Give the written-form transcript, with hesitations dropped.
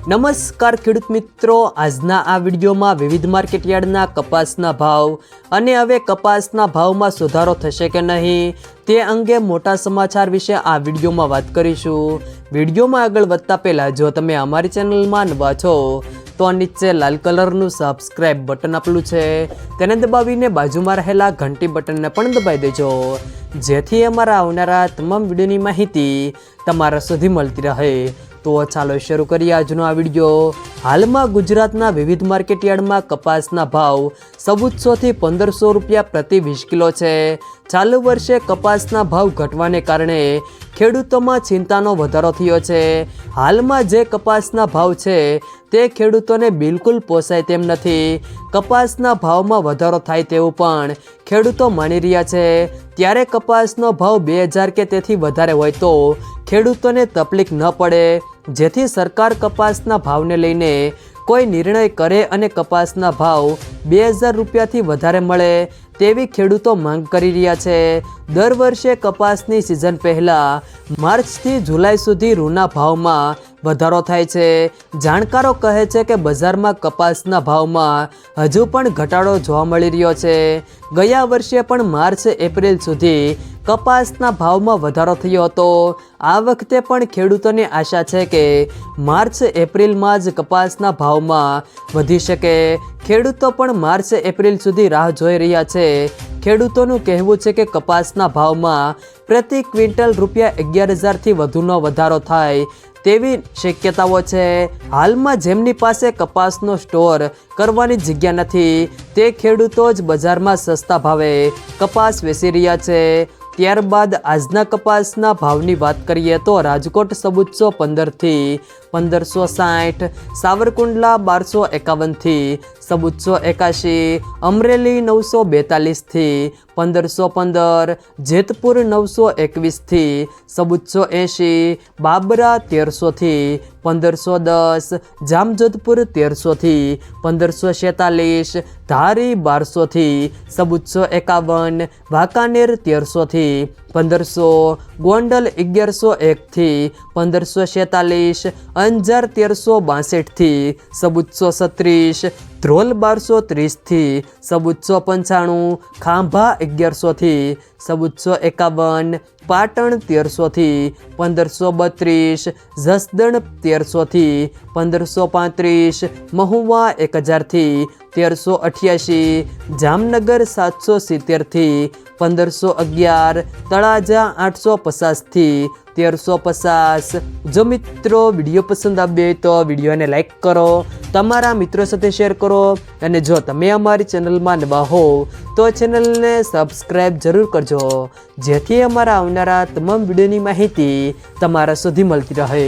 નમસ્કાર ખેડૂત મિત્રો, આજના આ વિડીયોમાં વિવિધ માર્કેટયાર્ડના કપાસના ભાવ અને હવે કપાસના ભાવમાં સુધારો થશે કે નહીં તે અંગે મોટા સમાચાર વિશે આ વિડીયોમાં વાત કરીશું। વિડીયોમાં આગળ વધતા પહેલાં જો તમે અમારી ચેનલમાં નવા છો તો નીચે લાલ કલરનું સબસ્ક્રાઇબ બટન આપેલું છે તેને દબાવીને બાજુમાં રહેલા ઘંટી બટનને પણ દબાવી દેજો, જેથી અમારા આવનારા તમામ વિડીયોની માહિતી તમારા સુધી મળતી રહે। તો ચાલો શરૂ કરીએ આજનો આ વિડીયો। હાલમાં ગુજરાતના વિવિધ માર્કેટયાર્ડમાં કપાસના ભાવ 1400 થી 1500 રૂપિયા પ્રતિ 20 કિલો છે। ચાલુ વર્ષે કપાસના ભાવ ઘટવાને કારણે ખેડૂતોમાં ચિંતાનો વધારો થયો છે। હાલમાં જે કપાસના ભાવ છે તે ખેડૂતોને બિલકુલ પોસાય તેમ નથી। કપાસના ભાવમાં વધારો થાય તેવું પણ ખેડૂતો માની રહ્યા છે। ત્યારે કપાસનો ભાવ 2000 કે તેથી વધારે હોય તો ખેડૂતોને તકલીફ ન પડે, જેથી સરકાર કપાસના ભાવને લઈને કોઈ નિર્ણય કરે અને કપાસના ભાવ 2000 રૂપિયાથી વધારે મળે તેવી ખેડૂતો માંગ કરી રહ્યા છે। દર વર્ષે કપાસની સિઝન પહેલાં માર્ચથી જુલાઈ સુધી રૂના ભાવમાં વધારો થાય છે। જાણકારો કહે છે કે બજારમાં કપાસના ભાવમાં હજુ પણ ઘટાડો જોવા મળી રહ્યો છે। ગયા વર્ષે પણ માર્ચ એપ્રિલ સુધી કપાસના ભાવમાં વધારો થયો હતો। આ વખતે પણ ખેડૂતોને આશા છે કે માર્ચ એપ્રિલમાં જ કપાસના ભાવમાં વધી શકે। ખેડૂતો પણ માર્ચ એપ્રિલ સુધી રાહ જોઈ રહ્યા છે। ખેડૂતોનું કહેવું છે કે કપાસના ભાવમાં પ્રતિ ક્વિન્ટલ રૂપિયા 11,000થી વધુનો વધારો થાય તેવી શક્યતાઓ છે। હાલમાં જેમની પાસે કપાસનો સ્ટોર કરવાની જગ્યા નથી તે ખેડૂતો જ બજારમાં સસ્તા ભાવે કપાસ વેચી રહ્યા છે। ત્યારબાદ આજના કપાસના ભાવની વાત કરીએ તો રાજકોટ 1415 થી 1560, સાવરકુંડલા 1251 થી 1481, અમરેલી 942 થી 1515, જેતપુર 921 થી 1480, બાબરા 1300 થી 1510, જામજોધપુર 1300 થી 1546, ધારી 1200 થી 1451, વાંકાનેર 1300 થી 1500, ગોંડલ 1101 થી 1546, અંજાર 1362 થી 1436, ધ્રોલ 1230 થી 1495, ખાંભા 1100 થી 1451, પાટણ 1300 થી 1532, જસદણ 1300 થી 1535, મહુવા 1000 થી 1388, જામનગર 770 થી 1511, તળાજા 850 થી 1350। જો મિત્રો વિડીયો પસંદ આવ્યો હોય તો વિડીયોને લાઈક કરો, તમારા મિત્રો સાથે શેર કરો અને જો તમે અમારી ચેનલમાં નવા હો તો ચેનલને સબસ્ક્રાઈબ જરૂર કરજો, જેથી અમારા આવનારા તમામ વિડીયોની માહિતી તમારા સુધી મળતી રહે।